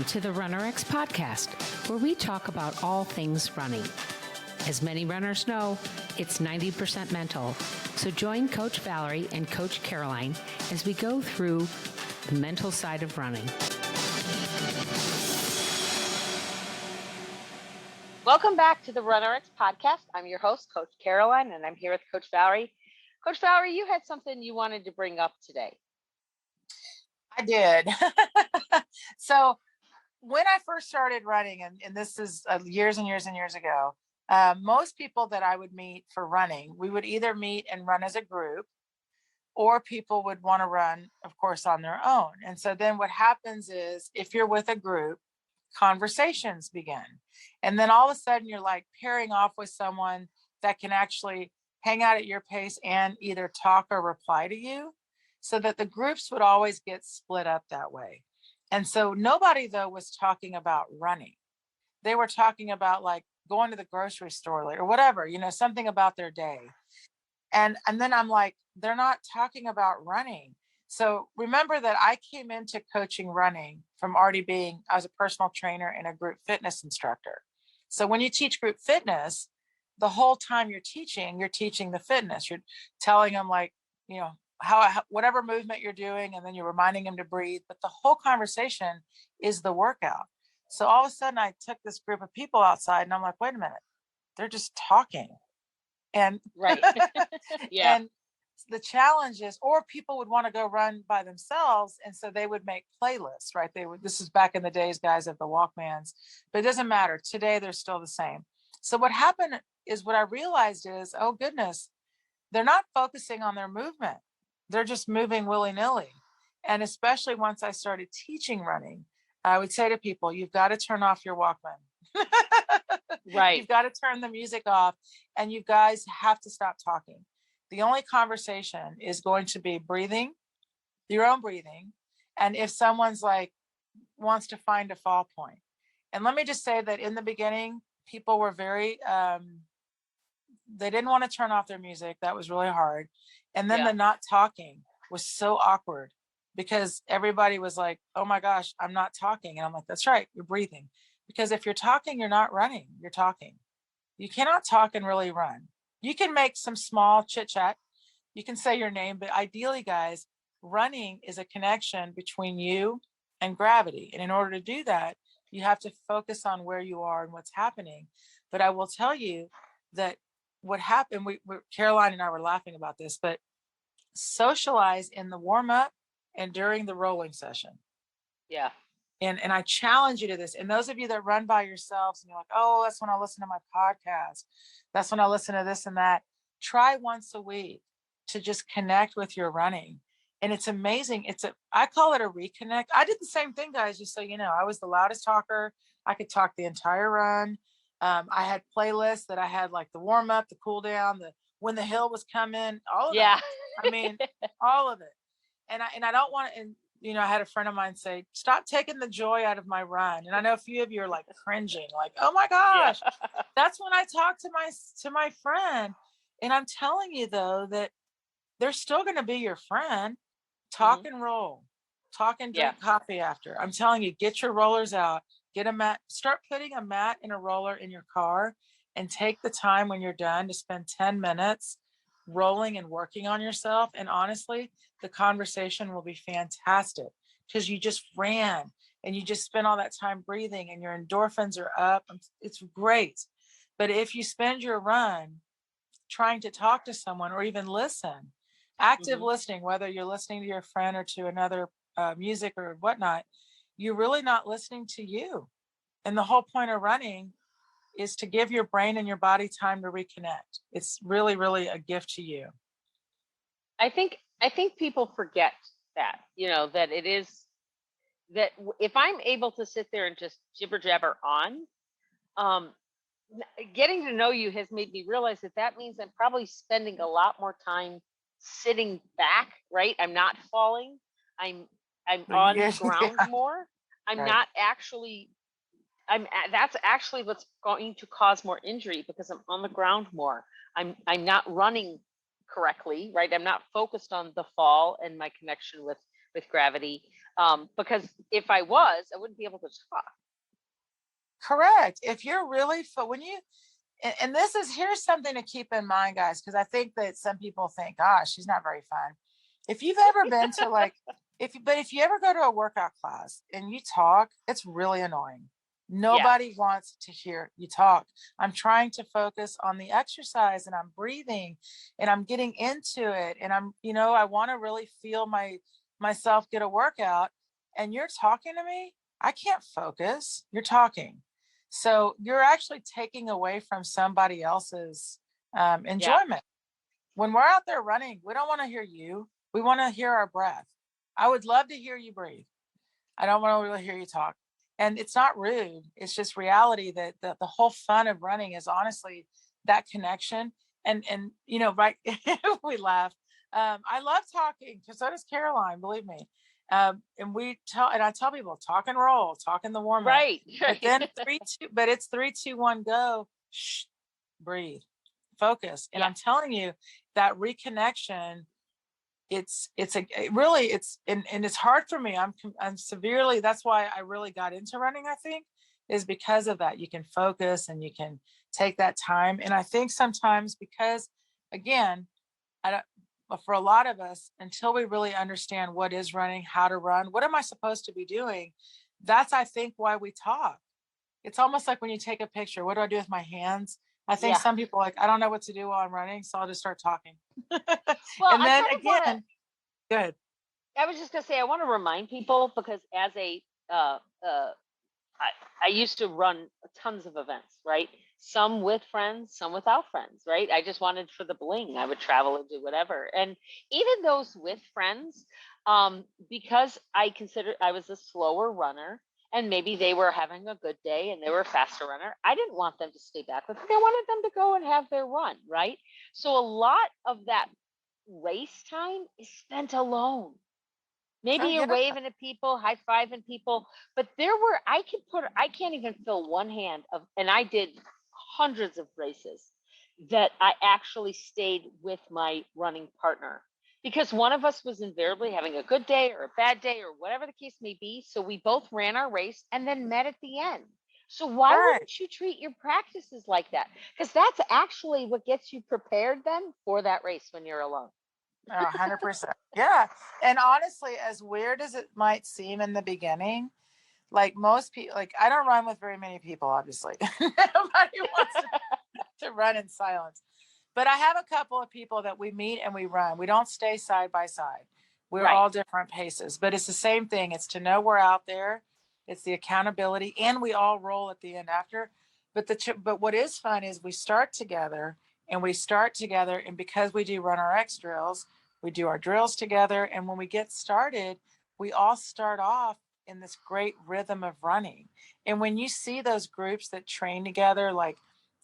to the RunnerX podcast, where we talk about all things running. As many runners know, it's 90% mental. So join Coach Valerie and Coach Caroline as we go through the mental side of running. Welcome back to the RunnerX podcast. I'm your host, Coach Caroline, and I'm here with Coach Valerie. Coach Valerie, you had something you wanted to bring up today. I did. So when I first started running, and this is years and years and years ago, most people that I would meet for running, we would either meet and run as a group, or people would want to run, of course, on their own. And so then what happens is, if you're with a group, conversations begin. And then all of a sudden you're like pairing off with someone that can actually hang out at your pace and either talk or reply to you, so that the groups would always get split up that way. And so nobody, though, was talking about running. They were talking about like going to the grocery store or whatever, something about their day. And then I'm like, they're not talking about running. So remember that I came into coaching running from already being, I was a personal trainer and a group fitness instructor. So when you teach group fitness, the whole time you're teaching the fitness. You're telling them like, how whatever movement you're doing, and then you're reminding them to breathe. But the whole conversation is the workout. So all of a sudden I took this group of people outside and I'm like, wait a minute, they're just talking. And right. Yeah. And the challenge is, or people would want to go run by themselves. And so they would make playlists, right? This is back in the days, guys, of the Walkmans, but it doesn't matter. Today, they're still the same. So what happened is, what I realized is, oh goodness, they're not focusing on their movement. They're just moving willy-nilly. And especially once I started teaching running, I would say to people, you've got to turn off your Walkman. Right. You've got to turn the music off, and you guys have to stop talking. The only conversation is going to be breathing, your own breathing. And if someone's like, wants to find a fall point. And let me just say that in the beginning, people were very, they didn't want to turn off their music. That was really hard. And then the not talking was so awkward, because everybody was like, oh my gosh, I'm not talking. And I'm like, that's right, you're breathing. Because if you're talking, you're not running, you're talking. You cannot talk and really run. You can make some small chit chat. You can say your name, but ideally, guys, running is a connection between you and gravity. And in order to do that, you have to focus on where you are and what's happening. But I will tell you that what happened, Caroline and I were laughing about this, but socialize in the warm up and during the rolling session. Yeah. And I challenge you to this. And those of you that run by yourselves and you're like, oh, that's when I listen to my podcast. That's when I listen to this and that. Try once a week to just connect with your running. And it's amazing. I call it a reconnect. I did the same thing, guys, just so you know. I was the loudest talker. I could talk the entire run. I had playlists that I had, like the warm up, the cool down, when the hill was coming, all of that. I mean, all of it. And I don't want to, and I had a friend of mine say, stop taking the joy out of my run. And I know a few of you are like cringing, like, oh my gosh, that's when I talk to my friend. And I'm telling you, though, that they're still going to be your friend. Talk and roll, talk and drink coffee after. I'm telling you, get your rollers out, get a mat, start putting a mat and a roller in your car, and take the time when you're done to spend 10 minutes rolling and working on yourself. And honestly, the conversation will be fantastic, because you just ran and you just spent all that time breathing and your endorphins are up. It's great. But if you spend your run trying to talk to someone or even listen, active listening, whether you're listening to your friend or to another music or whatnot, you're really not listening to you. And the whole point of running is to give your brain and your body time to reconnect. It's really, really a gift to you. I think people forget that, that it is, that if I'm able to sit there and just jibber jabber on, getting to know you has made me realize that means I'm probably spending a lot more time sitting back, right? I'm not falling. I'm on the ground more. I'm not actually, that's actually what's going to cause more injury, because I'm on the ground more. I'm not running correctly, right? I'm not focused on the fall and my connection with with gravity. Because if I was, I wouldn't be able to talk. Correct. If you're really, when you, and this is, here's something to keep in mind, guys, because I think that some people think, gosh, she's not very fun. If you've ever been to like, if you ever go to a workout class and you talk, it's really annoying. Nobody wants to hear you talk. I'm trying to focus on the exercise and I'm breathing and I'm getting into it. And I'm, I want to really feel myself get a workout, and you're talking to me. I can't focus. You're talking. So you're actually taking away from somebody else's enjoyment. When we're out there running, we don't want to hear you. We want to hear our breath. I would love to hear you breathe. I don't want to really hear you talk. And it's not rude. It's just reality that the whole fun of running is honestly that connection. And right, we laugh. I love talking because so does Caroline, believe me. And I tell people, talk and roll, talk in the warm up. Right. But then it's 3, 2, 1, go. Shh, breathe, focus. And I'm telling you that reconnection, and it's hard for me. I'm severely, that's why I really got into running, I think, is because of that. You can focus and you can take that time. And I think sometimes because, again, but for a lot of us, until we really understand what is running, how to run, what am I supposed to be doing? That's, I think, why we talk. It's almost like when you take a picture, what do I do with my hands? I think some people are like, I don't know what to do while I'm running, so I'll just start talking. Well, and then again, good. I was just gonna say, I want to remind people, because as I used to run tons of events, right? Some with friends, some without friends, right? I just wanted for the bling. I would travel and do whatever. And even those with friends, because I considered I was a slower runner and maybe they were having a good day and they were a faster runner, I didn't want them to stay back with me. I wanted them to go and have their run, right? So a lot of that race time is spent alone. Maybe you're waving at people, high fiving people, but I can't even fill one hand of, and I did hundreds of races that I actually stayed with my running partner, because one of us was invariably having a good day or a bad day or whatever the case may be. So we both ran our race and then met at the end. So why wouldn't you treat your practices like that? Because that's actually what gets you prepared then for that race when you're alone. 100%. Yeah. And honestly, as weird as it might seem in the beginning, like most people, like I don't run with very many people, obviously. Nobody wants to run in silence. But I have a couple of people that we meet and we run. We don't stay side by side. We're all different paces, but it's the same thing. It's to know we're out there. It's the accountability, and we all roll at the end after. But what is fun is we start together, and because we do Run RX drills, we do our drills together. And when we get started, we all start off in this great rhythm of running. And when you see those groups that train together, like,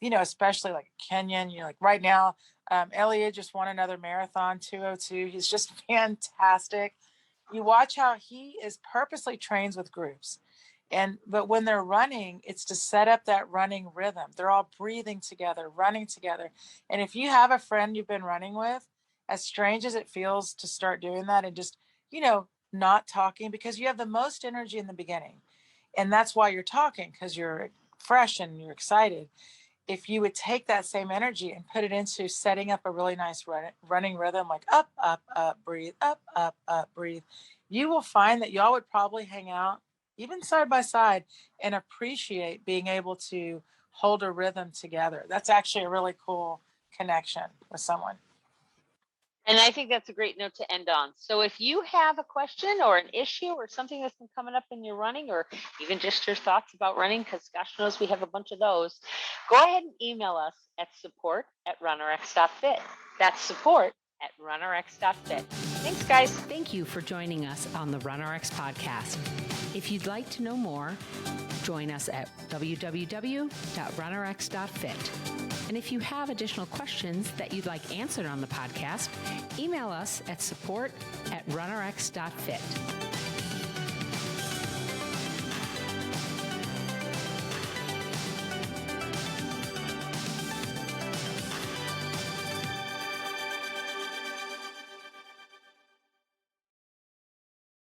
especially like Kenyan, like right now, Elliot just won another marathon, 2:02. He's just fantastic. You watch how he is purposely trains with groups. But when they're running, it's to set up that running rhythm. They're all breathing together, running together. And if you have a friend you've been running with, as strange as it feels to start doing that and just, not talking, because you have the most energy in the beginning. And that's why you're talking, because you're fresh and you're excited. If you would take that same energy and put it into setting up a really nice running rhythm, like up, breathe, up, breathe, you will find that y'all would probably hang out even side by side and appreciate being able to hold a rhythm together. That's actually a really cool connection with someone. And I think that's a great note to end on. So if you have a question or an issue or something that's been coming up in your running, or even just your thoughts about running, because gosh knows we have a bunch of those, go ahead and email us at support@runrx.fit. That's support@runrx.fit. Thanks, guys. Thank you for joining us on the RunRx podcast. If you'd like to know more, join us at www.runrx.fit. And if you have additional questions that you'd like answered on the podcast, email us at support@runrx.fit.